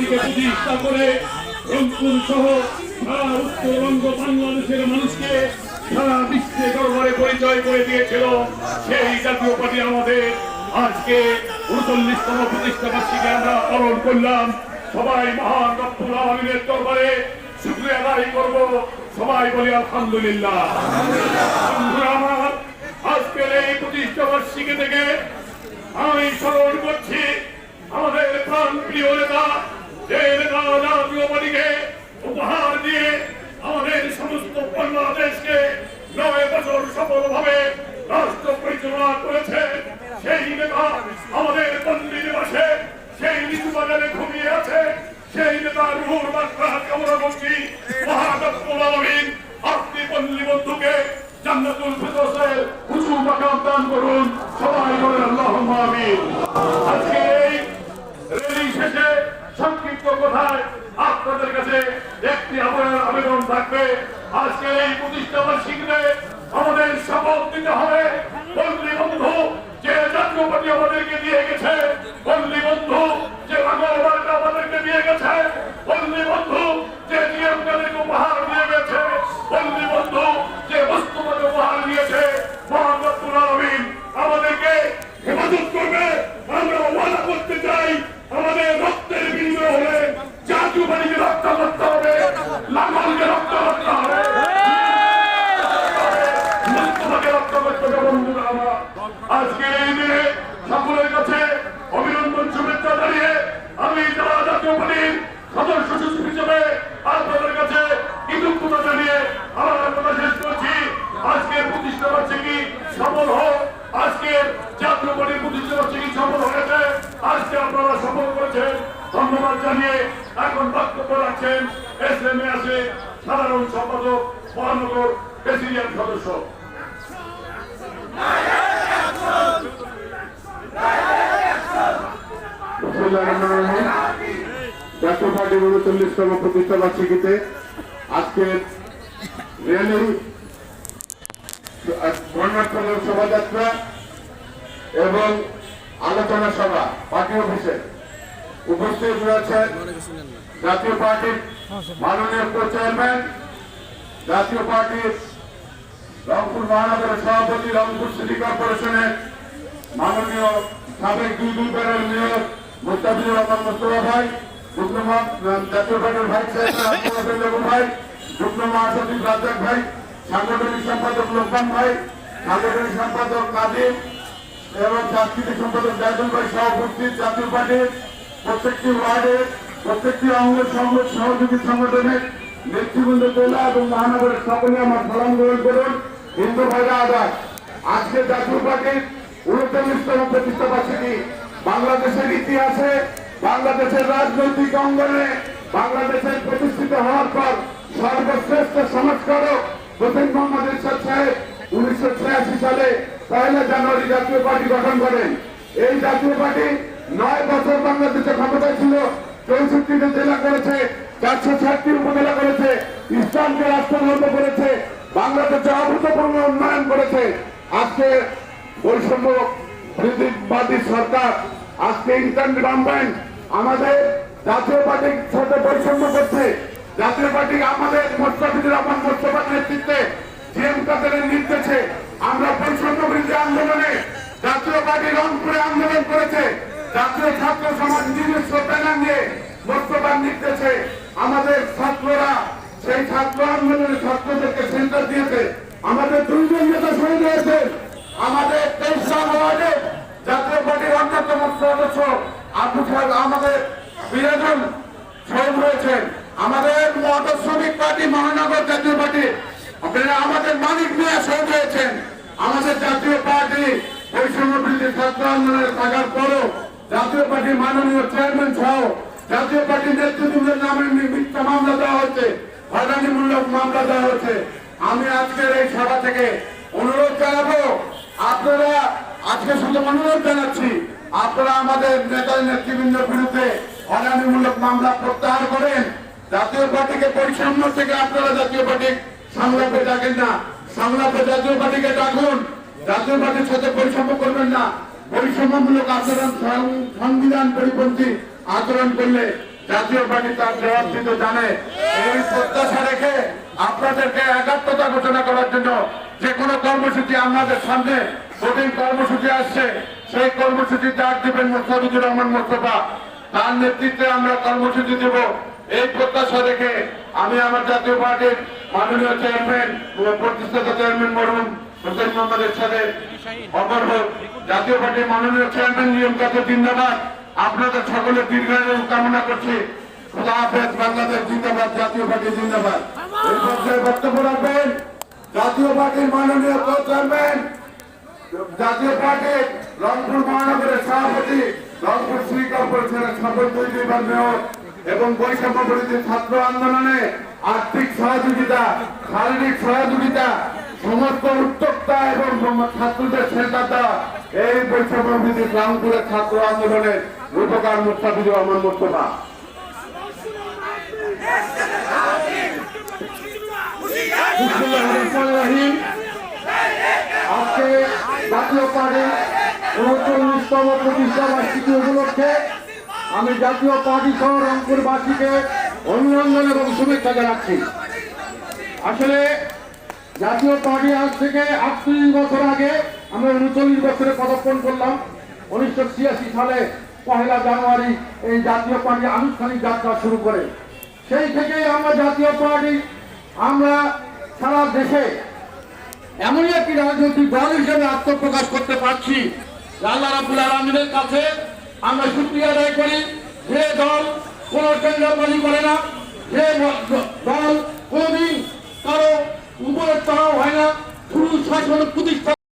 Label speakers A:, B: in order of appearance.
A: প্রতিষ্ঠা করে রংপুর সহ সারা উত্তরবঙ্গ বাংলাদেশের মানুষকে সারা বিশ্বে দরবারে পরিচয় করে দিয়েছিল সেই জাতীয় পার্টি আমাদের আজকে ৩৯তম প্রতিষ্ঠা বার্ষিকী আমরা পালন করলাম। সবাই মহান রব্বুল আলামিনের দরবারে শুকরিয়া আদায় করব। সবাই বলি আলহামদুলিল্লাহ। আমার আজকের এই প্রতিষ্ঠা বার্ষিকী থেকে আমি স্মরণ করছি আমাদের প্রাণ প্রিয় নেতা যে নেতা জাতীয় পার্টিকে উপহার দিয়ে আমাদের সমস্ত বাংলাদেশকে ৯ বছর সফলভাবে রাষ্ট্র পরিচালনা করেছে। সেই নেতা আমাদের বন্দী নিবাসে সেই নিচু বাগানে ঘুমিয়ে আছে। সেই নেতার রুহুর মাগফিরাত কামনা করছি। মহান রব্বুল আলামিন আপনি বন্দী বন্ধুকে জান্নাতুল ফিরদৌসের উঁচু মাকাম দান করুন। সবাই বলেন আল্লাহুম্মা আমিন। আজকে এই র্যালি শেষে সংক্ষিপ্ত কথায় আপনাদের কাছে একটি আবেদন থাকবে। আজকে এই প্রতিষ্ঠা বার্ষিকীতে আমাদের শপথ নিতে হবে বন্দী বন্ধু যে জাতীয় পার্টি আমাদেরকে দিয়ে গেছে, বন্দী বন্ধু যে আগরবাড়িটা আমাদেরকে দিয়ে গেছে, বন্দী বন্ধু যে নিয়মকানুনকে উপহার দিয়ে গেছে, বন্দী বন্ধু যে বস্তুবাদী উপহার দিয়েছে। মহান রব্বুল আলামিন আমাদেরকে হেফাজত করবে। আমরা ওয়াদা করতে চাই আমাদের রক্তের বিনিময় হলে জাতীয় পার্টিকে রক্ষা করতে হবে, লাঙ্গলকে রক্ষা করতে হবে, রক্ষা করতে হবে। বন্ধুরা আমার আজকে এই দিনে সকলের কাছে অভিনন্দন শুভেচ্ছা জানিয়ে আমি যারা জাতীয় পার্টির সদস্য সচিব হিসেবে আপনাদের কাছে কৃতজ্ঞতা জানিয়ে আমার কথা শেষ করছি। আজকের প্রতিষ্ঠা বার্ষিকী সফল হোক। আজকের জাতীয় পার্টির প্রতিষ্ঠা বার্ষিকী সফল হয়েছে। আজকে আপনারা সফল করেছেন, ধন্যবাদ জানিয়ে এখন বক্তব্য রাখছেন এসএমএ আছে সাধারণ সম্পাদক মহানগর প্রেসিডিয়াম সদস্য।
B: জাতীয় পার্টির ৩৯তম প্রতিষ্ঠা বার্ষিকীতে আজকের র্যালি বর্ণাঢ্য শোভাযাত্রা এবং আলোচনা সভা পার্টি অফিসে উপস্থিত রয়েছেন জাতীয় পার্টির মাননীয় চেয়ারম্যান, জাতীয় পার্টির রংপুর মহানগরের সভাপতি, রংপুর সিটি কর্পোরেশনের মাননীয় সাবেক ২ বারের মেয়র মুস্তাফিজুর রহমান মোস্তফা ভাই, জাতীয় পার্টির ভাইস চেয়ারম্যান ভাই, যুগ্ম মহাসচিব রাজ্জাক ভাই, সাংগঠনিক সম্পাদক লোকমান ভাই, সাংগঠনিক সম্পাদক কাদিম এবং সাংস্কৃতিক সম্পাদক জায়দুল ভাই সহ উপস্থিত জাতীয় পার্টির প্রত্যেকটি ওয়ার্ডের প্রত্যেকটি অঙ্গের সহযোগী সংগঠনের নেতৃবৃন্দ জেলা এবং মহানগরের সকলে আমার সালাম গ্রহণ করুন। হিন্দু ভাইরা আদায় আজকে জাতীয় পার্টির ৩৯তম প্রতিষ্ঠা বার্ষিকী বাংলাদেশের ইতিহাসে, বাংলাদেশের রাজনৈতিক অঙ্গনে, বাংলাদেশের প্রতিষ্ঠিত হওয়ার পর সর্বশ্রেষ্ঠ সমাজকারক হোসেন মোহাম্মদ এরশাদ সাহেব ১৯৮৬ সালে ১ জানুয়ারি জাতীয় পার্টি গঠন করেন। এই জাতীয় পার্টি ৯ বছর বাংলাদেশে ক্ষমতায় ছিল, ৬৪টি জেলা করেছে, ৪৬০টি উপজেলা করেছে, ইসলামকে রাষ্ট্রধর্ম করেছে, বাংলাদেশে অভূতপূর্ব উন্নয়ন করেছে। আজকে বৈষম্য বিরোধীবাদী সরকার, আজকে ইন্টার্ন গভর্নমেন্ট আমাদের জাতীয় পার্টির সাথে বৈষম্য করছে। জাতীয় পার্টি আমাদের মুস্তাফিজুর রহমান মোস্তফার নেতৃত্বে জিএম কাদেরের নির্দেশে আমরা বৈষম্য বিরোধী আন্দোলনে জাতীয় পার্টি রংপুরে আন্দোলন করেছে। জাতীয় ছাত্র সমাজ নিজস্ব ব্যানার নিয়ে মোস্তফার নির্দেশে আমাদের ছাত্ররা সেই ছাত্র আন্দোলনে ছাত্রদেরকে সেন্টার দিয়েছে। আমাদের 2 জন নেতা শহীদ হয়েছে। আমাদের 23 ওয়ার্ডে জাতীয় পার্টির অন্যতম সদস্য আবু সাহেব আমাদের 12 জন শহীদ হয়েছেন। আমাদের মোটর শ্রমিক পার্টি মহানগর জাতীয় পার্টি আমাদের মানিক মিয়া শহীদ হয়েছেন। আমাদের জাতীয় পার্টি বৈষম্য বিরোধী ছাত্র আন্দোলনের থাকার পরও জাতীয় পার্টির মাননীয় চেয়ারম্যান সহ জাতীয় পার্টির নেতৃবৃন্দের নামে মিথ্যা মামলা দেওয়া হচ্ছে, হয়রানিমূলক মামলা দেওয়া হচ্ছে। আমি আজকের এই সভা থেকে অনুরোধ জানাবো, আপনারা আজকে শুধু অনুরোধ জানাচ্ছি, আপনারা আমাদের নেতা নেতৃবৃন্দের বিরুদ্ধে হয়রানিমূলক মামলা প্রত্যাহার করেন। জাতীয় পার্টিকে পরিসাম্য থেকে আপনারা জাতীয় পার্টি সংলাপে ডাকেন না, সংলাপে জাতীয় পার্টিকে ডাকুন। জাতীয় পার্টির সাথে পরিসাম্য করবেন না, বৈষম্যমূলক আচরণ, সংবিধান পরিপন্থী আচরণ করলে জাতীয় পার্টি তার জবাব দিতে জানে। এই প্রত্যাশা রেখে আপনাদেরকে একাত্মতা ঘোষণা করার জন্য যে কোনো কর্মসূচি আমাদের সামনে কঠিন কর্মসূচি আসছে, সেই কর্মসূচি ডাক দিবেন মোস্তাফিজুর রহমান মোস্তফা, তার নেতৃত্বে আমরা কর্মসূচি দেব। এই প্রত্যাশা রেখে আমি আমার জাতীয় পার্টির মাননীয় চেয়ারম্যান প্রতিষ্ঠাতা চেয়ারম্যান মরহুম হোসেন মোহাম্মদ এরশাদের অমর হোক। জাতীয় পার্টির মাননীয় চেয়ারম্যান নিয়ম কাছে জিন্দাবাদ। আপনাদের সকলের দীর্ঘায়ু কামনা করছি। খোদা হাফেজ। বাংলাদেশ জিন্দাবাদ। জাতীয় পার্টি জিন্দাবাদ। এই পর্যায়ে বক্তব্য রাখবেন জাতীয় পার্টির মাননীয় চেয়ারম্যান, জাতীয় পার্টির রংপুর মহানগরের সভাপতি, রংপুর সিটি কর্পোরেশনের সকল 2বার মেয়র এবং বৈষম্য বিরোধী ছাত্র আন্দোলনে আর্থিক সহযোগিতা, শারীরিক সহযোগিতা, সমস্ত উদ্যোক্তা এবং ছাত্রদের সেন্টার দেওয়া এই বৈষম্য বিরোধী রংপুরের ছাত্র আন্দোলনের রূপকার মোস্তাফিজুর রহমান মোস্তফা। আজকে জাতীয় পার্টির 39তম প্রতিষ্ঠা বার্ষিকী উপলক্ষে আমি জাতীয় পার্টি সহ রংপুরবাসীকে অভিনন্দন এবং শুভেচ্ছা জানাচ্ছি। আসলে জাতীয় পার্টি আজ থেকে 38 বছর আগে আমরা 39 বছরে পদার্পণ করলাম। 1986 সালে 1 জানুয়ারি এই জাতীয় পার্টি আনুষ্ঠানিক যাত্রা শুরু করে। সেই থেকেই আমরা জাতীয় পার্টি আমরা সারা দেশে এমনই একটি রাজনৈতিক দল হিসেবে আত্মপ্রকাশ করতে পারছি। আল্লাহ রাব্বুল আলামিনের কাছে আমরা শুকরিয়া আদায় করি। যে দল কোনো টেন্ডারবাজি করে না, যে দল কোনদিন কারো উপরে চড়াও হয় না, শুধু শাসন প্রতিষ্ঠা